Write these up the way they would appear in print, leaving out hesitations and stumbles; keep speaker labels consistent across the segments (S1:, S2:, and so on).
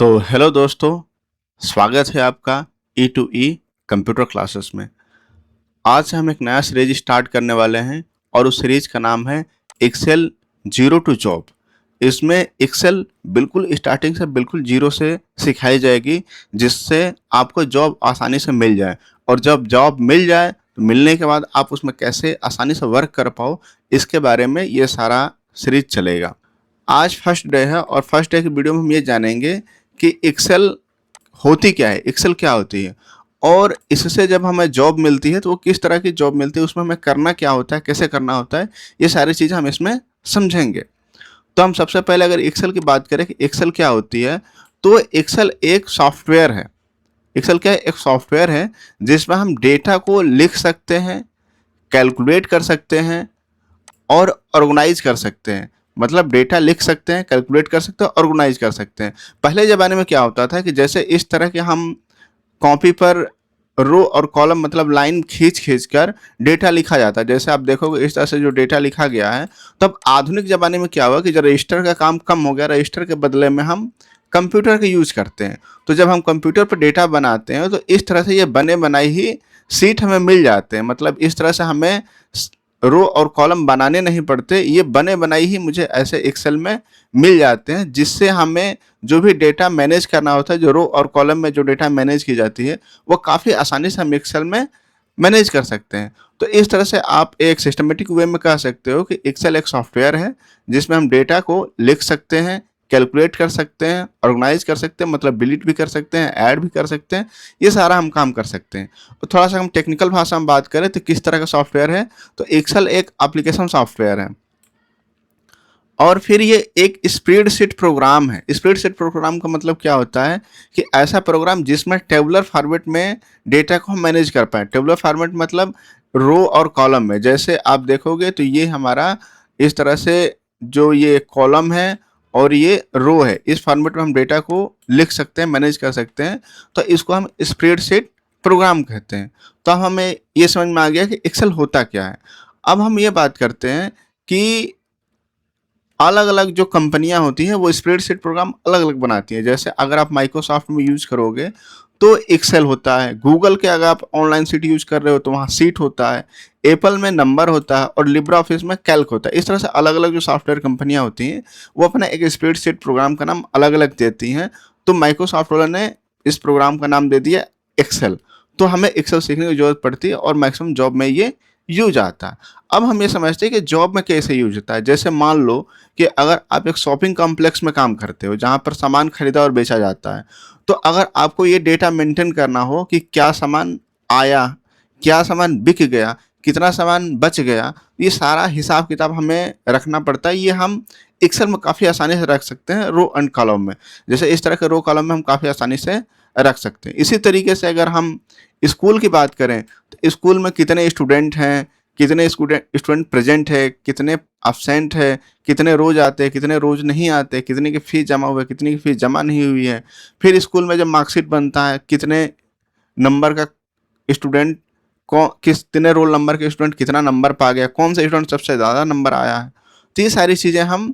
S1: तो हेलो दोस्तों, स्वागत है आपका ई टू ई कंप्यूटर क्लासेस में। आज हम एक नया सीरीज स्टार्ट करने वाले हैं और उस सीरीज का नाम है एक्सेल जीरो टू जॉब। इसमें एक्सेल बिल्कुल स्टार्टिंग से बिल्कुल जीरो से सिखाई जाएगी, जिससे आपको जॉब आसानी से मिल जाए। और जब जॉब मिल जाए तो मिलने के बाद आप उसमें कैसे आसानी से वर्क कर पाओ, इसके बारे में ये सारा सीरीज चलेगा। आज फर्स्ट डे है और फर्स्ट डे की वीडियो में हम ये जानेंगे कि एक्सेल होती क्या है, एक्सेल क्या होती है, और इससे जब हमें जॉब मिलती है तो वो किस तरह की जॉब मिलती है, उसमें हमें करना क्या होता है, कैसे करना होता है, ये सारी चीज़ें हम इसमें समझेंगे। तो हम सबसे पहले अगर एक्सेल की बात करें कि एक्सेल क्या होती है, तो एक्सेल एक सॉफ्टवेयर है। एक्सेल क्या है? एक सॉफ्टवेयर है जिसमें हम डेटा को लिख सकते हैं, कैलकुलेट कर सकते हैं और ऑर्गेनाइज कर सकते हैं। मतलब डेटा लिख सकते हैं, कैलकुलेट कर सकते हैं, ऑर्गेनाइज कर सकते हैं। पहले ज़माने में क्या होता था कि जैसे इस तरह के हम कॉपी पर रो और कॉलम मतलब लाइन खींच खींच कर डेटा लिखा जाता है। जैसे आप देखोगे इस तरह से जो डेटा लिखा गया है। तब आधुनिक ज़माने में क्या हुआ कि जब रजिस्टर का काम कम हो गया, रजिस्टर के बदले में हम कंप्यूटर का यूज़ करते हैं। तो जब हम कंप्यूटर पर डेटा बनाते हैं तो इस तरह से ये बने बनाई ही सीट हमें मिल जाते हैं। मतलब इस तरह से हमें रो और कॉलम बनाने नहीं पड़ते, ये बने बनाई ही मुझे ऐसे एक्सेल में मिल जाते हैं, जिससे हमें जो भी डेटा मैनेज करना होता है, जो रो और कॉलम में जो डेटा मैनेज की जाती है, वो काफ़ी आसानी से हम एक्सेल में मैनेज कर सकते हैं। तो इस तरह से आप एक सिस्टमेटिक वे में कह सकते हो कि एक्सेल एक सॉफ्टवेयर है जिसमें हम डेटा को लिख सकते हैं, कैलकुलेट कर सकते हैं, ऑर्गेनाइज कर सकते हैं, मतलब डिलीट भी कर सकते हैं, ऐड भी कर सकते हैं, ये सारा हम काम कर सकते हैं। और थोड़ा सा हम टेक्निकल भाषा में बात करें तो किस तरह का सॉफ्टवेयर है, तो एक्सेल एक एप्लीकेशन सॉफ्टवेयर है। और फिर ये एक स्प्रेडशीट प्रोग्राम है। स्प्रेडशीट प्रोग्राम का मतलब क्या होता है कि ऐसा प्रोग्राम जिसमें टेबुलर फॉर्मेट में डेटा को हम मैनेज कर पाएँ। टेबुलर फॉर्मेट मतलब रो और कॉलम में। जैसे आप देखोगे तो ये हमारा इस तरह से जो ये कॉलम है और ये रो है, इस फॉर्मेट में हम डेटा को लिख सकते हैं, मैनेज कर सकते हैं। तो इसको हम स्प्रेडशीट प्रोग्राम कहते हैं। तो अब हमें ये समझ में आ गया कि एक्सेल होता क्या है। अब हम ये बात करते हैं कि अलग-अलग जो कंपनियाँ होती हैं वो स्प्रेडशीट प्रोग्राम अलग-अलग बनाती हैं। जैसे अगर आप माइक्रोसॉफ्ट में यूज़ करोगे तो एक्सेल होता है। गूगल के अगर आप ऑनलाइन शीट यूज़ कर रहे हो तो वहाँ शीट होता है। एप्पल में नंबर होता है और लिब्रा ऑफिस में कैल्क होता है। इस तरह से अलग-अलग जो सॉफ्टवेयर कंपनियाँ होती हैं वो अपना एक स्प्रेडशीट प्रोग्राम का नाम अलग-अलग देती हैं। तो माइक्रोसॉफ्ट वालों ने इस प्रोग्राम का नाम दे दिया एक्सेल। तो हमें एक्सेल सीखने की ज़रूरत पड़ती है और मैक्सिमम जॉब में ये यूज़ आता है। अब हम ये समझते हैं कि जॉब में कैसे यूज़ होता है। जैसे मान लो कि अगर आप एक शॉपिंग कॉम्प्लेक्स में काम करते हो जहाँ पर सामान खरीदा और बेचा जाता है, तो अगर आपको ये डेटा मेंटेन करना हो कि क्या सामान आया, क्या सामान बिक गया, कितना सामान बच गया, ये सारा हिसाब किताब हमें रखना पड़ता है। ये हम एक्सेल में काफ़ी आसानी से रख सकते हैं रो एंड कॉलम में। जैसे इस तरह के रो कॉलम में हम काफ़ी आसानी से रख सकते हैं। इसी तरीके से अगर हम स्कूल की बात करें तो स्कूल में कितने स्टूडेंट हैं, कितने स्टूडेंट प्रेजेंट है, कितने अब्सेंट है, कितने रोज आते हैं, कितने रोज नहीं आते, कितने की फीस जमा हुई है, कितनी की फीस जमा नहीं हुई है। फिर स्कूल में जब मार्कशीट बनता है कितने नंबर का स्टूडेंट कितने रोल नंबर के स्टूडेंट कितना नंबर पा गया, कौन सा स्टूडेंट सबसे ज़्यादा नंबर आया है। तो ये सारी चीज़ें हम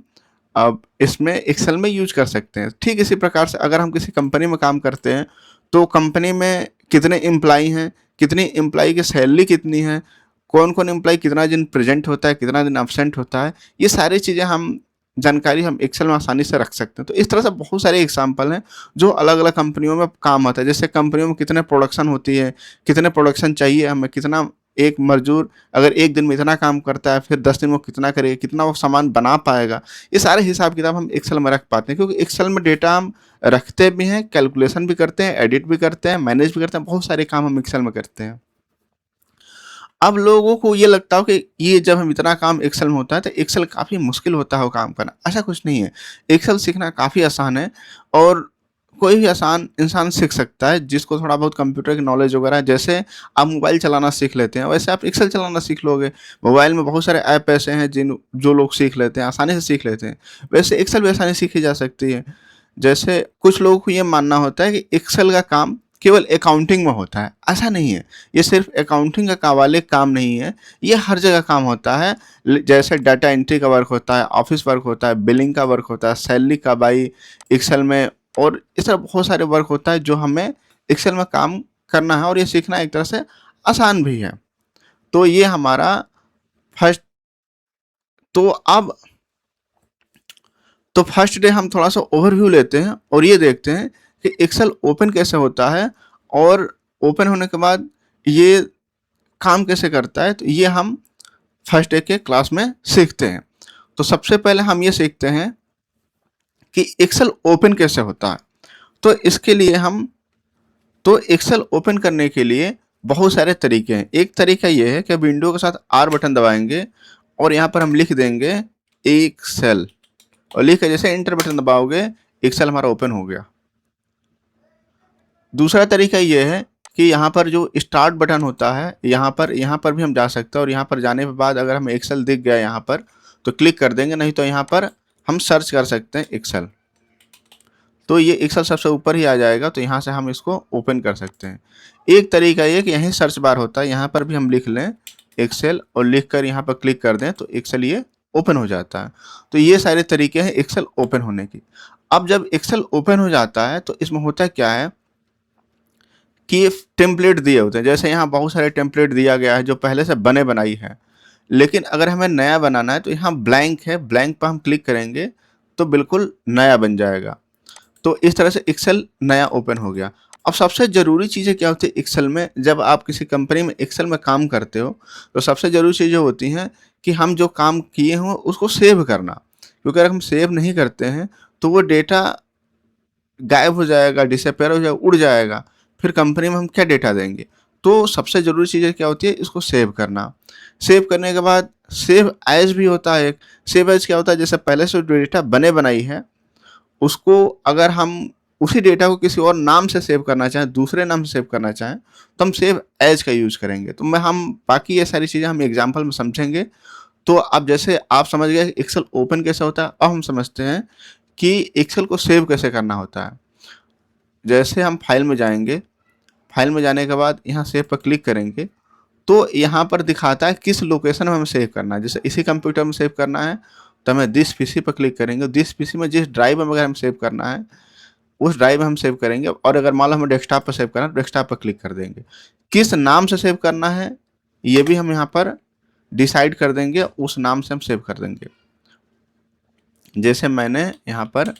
S1: अब इसमें एक्सेल में यूज कर सकते हैं। ठीक इसी प्रकार से अगर हम किसी कंपनी में काम करते हैं तो कंपनी में कितने एम्प्लॉई हैं, कितनी एम्प्लॉई की सैलरी कितनी है, कौन कौन एम्प्लॉई कितना दिन प्रेजेंट होता है, कितना दिन अब्सेंट होता है, ये सारी चीज़ें हम जानकारी हम एक्सेल में आसानी से रख सकते हैं। तो इस तरह से बहुत सारे एग्जाम्पल हैं जो अलग अलग कंपनियों में काम आता है। जैसे कंपनियों में कितने प्रोडक्शन होती है, कितने प्रोडक्शन चाहिए हमें, कितना एक मजदूर अगर एक दिन में इतना काम करता है फिर 10 दिन वो कितना करेगा, कितना वो सामान बना पाएगा, ये सारे हिसाब किताब हम एक्सेल में रख पाते हैं। क्योंकि एक्सेल में डेटा हम रखते भी हैं, कैलकुलेशन भी करते हैं, एडिट भी करते हैं, मैनेज भी करते हैं, बहुत सारे काम हम एक्सेल में करते हैं। अब लोगों को ये लगता हो कि ये जब हम इतना काम एक्सेल में होता है तो एक्सेल काफ़ी मुश्किल होता हो काम करना। ऐसा कुछ नहीं है। एक्सेल सीखना काफ़ी आसान है और कोई भी आसान इंसान सीख सकता है जिसको थोड़ा बहुत कंप्यूटर की नॉलेज वगैरह है। जैसे आप मोबाइल चलाना सीख लेते हैं वैसे आप एक्सेल चलाना सीख लोगे। मोबाइल में बहुत सारे ऐप ऐसे हैं जिन जो लोग सीख लेते हैं, आसानी से सीख लेते हैं। वैसे एक्सेल भी आसानी से सीखी जा सकती है। जैसे कुछ लोगों को ये मानना होता है कि एक्सेल का काम केवल अकाउंटिंग में होता है, ऐसा नहीं है। ये सिर्फ अकाउंटिंग का वाले काम नहीं है, ये हर जगह काम होता है। जैसे डाटा एंट्री का वर्क होता है, ऑफिस वर्क होता है, बिलिंग का वर्क होता है, सैलरी का भाई एक्सेल में और इस तरह बहुत सारे वर्क होता है जो हमें एक्सेल में काम करना है, और ये सीखना एक तरह से आसान भी है। तो ये हमारा फर्स्ट तो अब तो फर्स्ट डे हम थोड़ा सा ओवरव्यू लेते हैं और ये देखते हैं कि एक्सेल ओपन कैसे होता है और ओपन होने के बाद ये काम कैसे करता है। तो ये हम फर्स्ट डे के क्लास में सीखते हैं। तो सबसे पहले हम ये सीखते हैं कि एक्सेल ओपन कैसे होता है। तो इसके लिए हम तो एक्सेल ओपन करने के लिए बहुत सारे तरीके हैं। एक तरीका ये है कि विंडो के साथ आर बटन दबाएंगे और यहाँ पर हम लिख देंगे एक्सेल, और लिख के जैसे एंटर बटन दबाओगे एक्सेल हमारा ओपन हो गया। दूसरा तरीका ये है कि यहाँ पर जो स्टार्ट बटन होता है यहाँ पर भी हम जा सकते हैं, और यहाँ पर जाने के बाद अगर हमें एक्सेल दिख गया यहाँ पर तो क्लिक कर देंगे, नहीं तो यहाँ पर हम सर्च कर सकते हैं एक्सेल। तो ये एक्सेल सबसे ऊपर ही आ जाएगा, तो यहाँ से हम इसको ओपन कर सकते हैं। एक तरीका ये कि यहीं सर्च बार होता है, यहाँ पर भी हम लिख लें एक्सेल और लिख कर यहाँ पर क्लिक कर दें तो एक्सेल ये ओपन हो जाता है। तो ये सारे तरीके हैं एक्सेल ओपन होने की। अब जब एक्सेल ओपन हो जाता है तो इसमें होता क्या है कि टेम्पलेट दिए होते हैं। जैसे यहाँ बहुत सारे टेम्पलेट दिया गया है जो पहले से बने बनाई है, लेकिन अगर हमें नया बनाना है तो यहाँ ब्लैंक है, ब्लैंक पर हम क्लिक करेंगे तो बिल्कुल नया बन जाएगा। तो इस तरह से एक्सेल नया ओपन हो गया। अब सबसे ज़रूरी चीज़ें क्या होती है एक्सेल में, जब आप किसी कंपनी में एक्सेल में काम करते हो तो सबसे ज़रूरी चीज़ें होती हैं कि हम जो काम किए हों उसको सेव करना, क्योंकि अगर हम सेव नहीं करते हैं तो वो डेटा गायब हो जाएगा, डिसअपेयर हो जाएगा, उड़ जाएगा, फिर कंपनी में हम क्या डेटा देंगे। तो सबसे ज़रूरी चीज़ें क्या होती है, इसको सेव करना। सेव करने के बाद सेव एज भी होता है एक। सेव एज क्या होता है, जैसे पहले से जो डेटा बने बनाई है उसको अगर हम उसी डेटा को किसी और नाम से सेव करना चाहें, दूसरे नाम से सेव करना चाहें, तो हम सेव एज का यूज़ करेंगे। तो हम बाकी ये सारी चीज़ें हम एग्जाम्पल में समझेंगे। तो अब जैसे आप समझ गए एक्सेल ओपन कैसे होता है, अब हम समझते हैं कि एक्सेल को सेव कैसे करना होता है। जैसे हम फाइल में जाएंगे, फाइल में जाने के बाद यहाँ सेव पर क्लिक करेंगे तो यहाँ पर दिखाता है किस लोकेशन में हमें सेव करना है। जैसे इसी कंप्यूटर में सेव करना है तो हमें दिस पीसी पर क्लिक करेंगे, दिस पीसी में जिस ड्राइव में अगर हम सेव करना है उस ड्राइव में हम सेव करेंगे, और अगर मान लो हमें डेस्कटॉप पर सेव करना है तो डेस्कटॉप पर क्लिक कर देंगे। किस नाम से सेव करना है ये भी हम यहाँ पर डिसाइड कर देंगे, उस नाम से हम सेव कर देंगे। जैसे मैंने यहाँ पर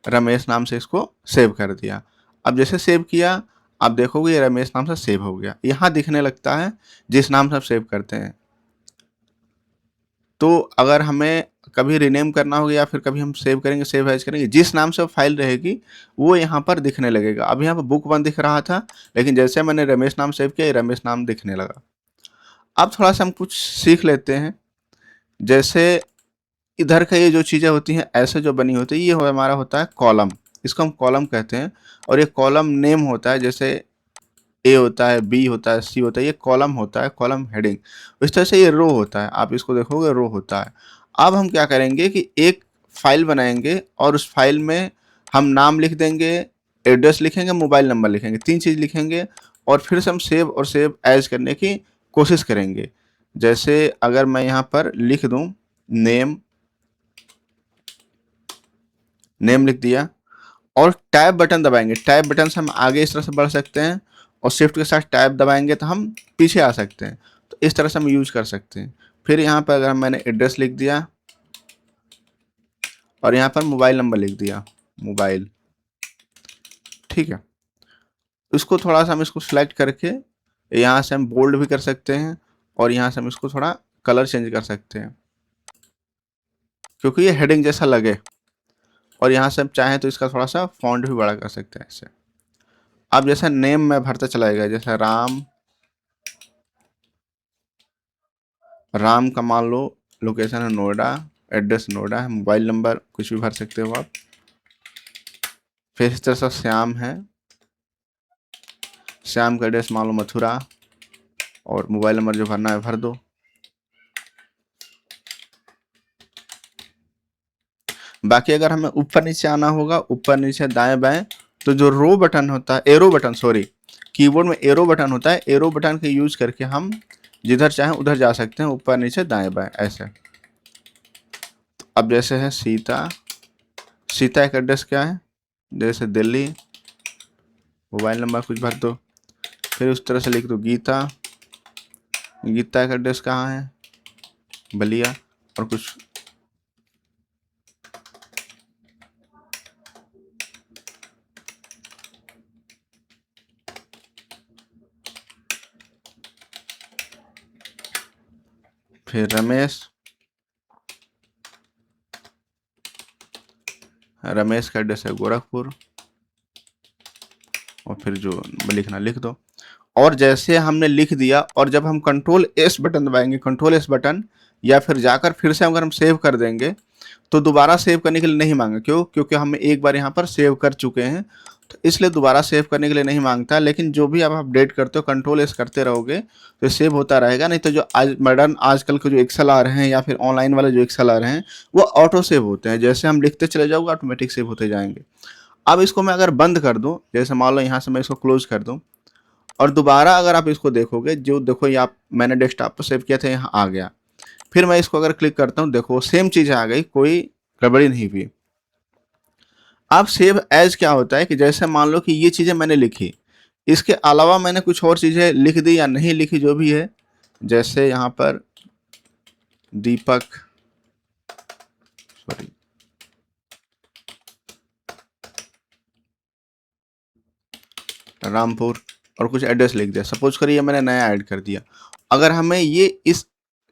S1: रमेश नाम से इसको सेव कर दिया। अब जैसे सेव किया आप देखोगे ये रमेश नाम से सेव हो गया, यहाँ दिखने लगता है जिस नाम से आप सेव करते हैं। तो अगर हमें कभी रिनेम करना होगा या फिर कभी हम सेव करेंगे, सेव एज करेंगे, जिस नाम से फाइल रहेगी वो यहाँ पर दिखने लगेगा। अब यहाँ पर बुक 1 दिख रहा था, लेकिन जैसे मैंने रमेश नाम सेव किया ये रमेश नाम दिखने लगा। अब थोड़ा सा हम कुछ सीख लेते हैं। जैसे इधर का ये जो चीज़ें होती हैं ऐसे जो बनी होती है, ये हमारा होता है कॉलम, इसको हम कॉलम कहते हैं। और ये कॉलम नेम होता है, जैसे ए होता है, बी होता है, सी होता है, ये कॉलम होता है, कॉलम हेडिंग। इस तरह से ये रो होता है, आप इसको देखोगे रो होता है। अब हम क्या करेंगे कि एक फाइल बनाएंगे और उस फाइल में हम नाम लिख देंगे, एड्रेस लिखेंगे, मोबाइल नंबर लिखेंगे, 3 चीज़ लिखेंगे, और फिर से हम सेव और सेव एज करने की कोशिश करेंगे। जैसे अगर मैं यहाँ पर लिख दूँ नेम, नेम लिख दिया और टैब बटन दबाएंगे। टैब बटन से हम आगे इस तरह से बढ़ सकते हैं, और शिफ्ट के साथ टैब दबाएंगे तो हम पीछे आ सकते हैं। तो इस तरह से हम यूज कर सकते हैं। फिर यहाँ पर अगर मैंने एड्रेस लिख दिया और यहाँ पर मोबाइल नंबर लिख दिया, मोबाइल, ठीक है। इसको थोड़ा सा हम इसको सिलेक्ट करके यहाँ से हम बोल्ड भी कर सकते हैं, और यहाँ से हम इसको थोड़ा कलर चेंज कर सकते हैं क्योंकि ये हेडिंग जैसा लगे। और यहाँ से हम चाहें तो इसका थोड़ा सा फॉन्ट भी बड़ा कर सकते हैं ऐसे। अब जैसे नेम में भरता चला जाएगा, जैसे राम का मान लो लोकेशन है नोएडा, एड्रेस नोएडा है, मोबाइल नंबर कुछ भी भर सकते हो आप। फिर इस तरह से श्याम है, श्याम का एड्रेस मान लो मथुरा, और मोबाइल नंबर जो भरना है भर दो। बाकी अगर हमें ऊपर नीचे आना होगा, ऊपर नीचे दाएं बाएं, तो जो रो बटन होता है, एरो बटन, सॉरी, कीबोर्ड में एरो बटन होता है, एरो बटन का यूज करके हम जिधर चाहें उधर जा सकते हैं, ऊपर नीचे दाएं बाएं ऐसे। अब जैसे है सीता, सीता का एड्रेस क्या है, जैसे दिल्ली, मोबाइल नंबर कुछ भर दो, फिर उस तरह से लिख दो गीता, गीता का एड्रेस कहाँ है, बलिया, और कुछ फिर रमेश, रमेश का एड्रेस है गोरखपुर, और फिर जो लिखना लिख दो। और जैसे हमने लिख दिया, और जब हम कंट्रोल एस बटन दबाएंगे, कंट्रोल एस बटन, या फिर जाकर फिर से अगर हम सेव कर देंगे तो दोबारा सेव करने के लिए नहीं मांगे। क्यों? क्योंकि हम एक बार यहाँ पर सेव कर चुके हैं, तो इसलिए दोबारा सेव करने के लिए नहीं मांगता। लेकिन जो भी आप अपडेट करते हो, कंट्रोल एस करते रहोगे तो सेव होता रहेगा। नहीं तो जो आज मॉडर्न आजकल के जो एक्सेल आ रहे हैं या फिर ऑनलाइन वाले जो एक्सेल आ रहे हैं, वो ऑटो सेव होते हैं। जैसे हम लिखते चले जाओगे ऑटोमेटिक सेव होते जाएंगे। अब इसको मैं अगर बंद कर दूं, जैसे मान लो यहाँ से मैं इसको क्लोज कर दूं, और दोबारा अगर आप इसको देखोगे, जो देखो ये आप मैंने डेस्कटॉप पर सेव किया था, यहाँ आ गया। फिर मैं इसको अगर क्लिक करता हूँ, देखो सेम चीज़ आ गई, कोई गड़बड़ी नहीं हुई। अब सेव एज क्या होता है कि जैसे मान लो कि ये चीज़ें मैंने लिखी, इसके अलावा मैंने कुछ और चीज़ें लिख दी या नहीं लिखी, जो भी है, जैसे यहाँ पर दीपक, सॉरी, रामपुर, और कुछ एड्रेस लिख दिया। सपोज करिए मैंने नया ऐड कर दिया। अगर हमें ये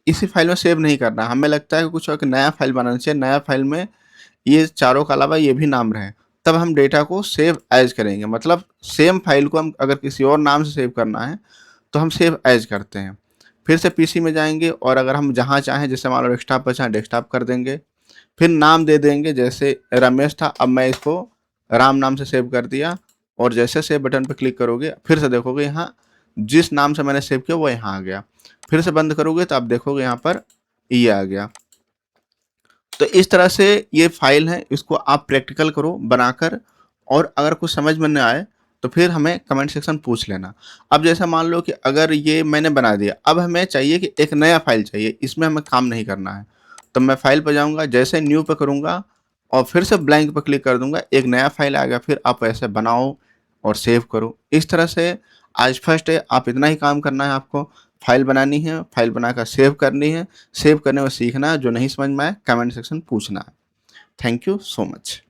S1: इसी फाइल में सेव नहीं करना, हमें लगता है कि कुछ एक नया फाइल बनाना चाहिए, नया फाइल में ये चारों के अलावा ये भी नाम रहे, तब हम डेटा को सेव एज करेंगे। मतलब सेम फाइल को हम अगर किसी और नाम से सेव करना है तो हम सेव एज करते हैं। फिर से पीसी में जाएंगे, और अगर हम जहाँ चाहें, जैसे मान लो डेस्कटॉप पर चाहें डेस्कटॉप कर देंगे, फिर नाम दे देंगे। जैसे रमेश था, अब मैं इसको राम नाम से सेव कर दिया, और जैसे सेव बटन पर क्लिक करोगे फिर से देखोगे यहाँ जिस नाम से मैंने सेव किया वो यहाँ आ गया। फिर से बंद करोगे तो आप देखोगे यहाँ पर ये आ गया। तो इस तरह से ये फाइल है, इसको आप प्रैक्टिकल करो बनाकर, और अगर कुछ समझ में न आए तो फिर हमें कमेंट सेक्शन पूछ लेना। अब जैसा मान लो कि अगर ये मैंने बना दिया, अब हमें चाहिए कि एक नया फाइल चाहिए, इसमें हमें काम नहीं करना है, तो मैं फाइल पर जाऊंगा, जैसे न्यू पे करूंगा और फिर से ब्लैंक पर क्लिक कर दूंगा, एक नया फाइल आ गया। फिर आप ऐसे बनाओ और सेव करो। इस तरह से आज फर्स्ट है, आप इतना ही काम करना है आपको। फाइल बनानी है, फाइल बनाकर सेव करनी है, सेव करने में सीखना है। जो नहीं समझ में आए कमेंट सेक्शन पूछना है। Thank you so much.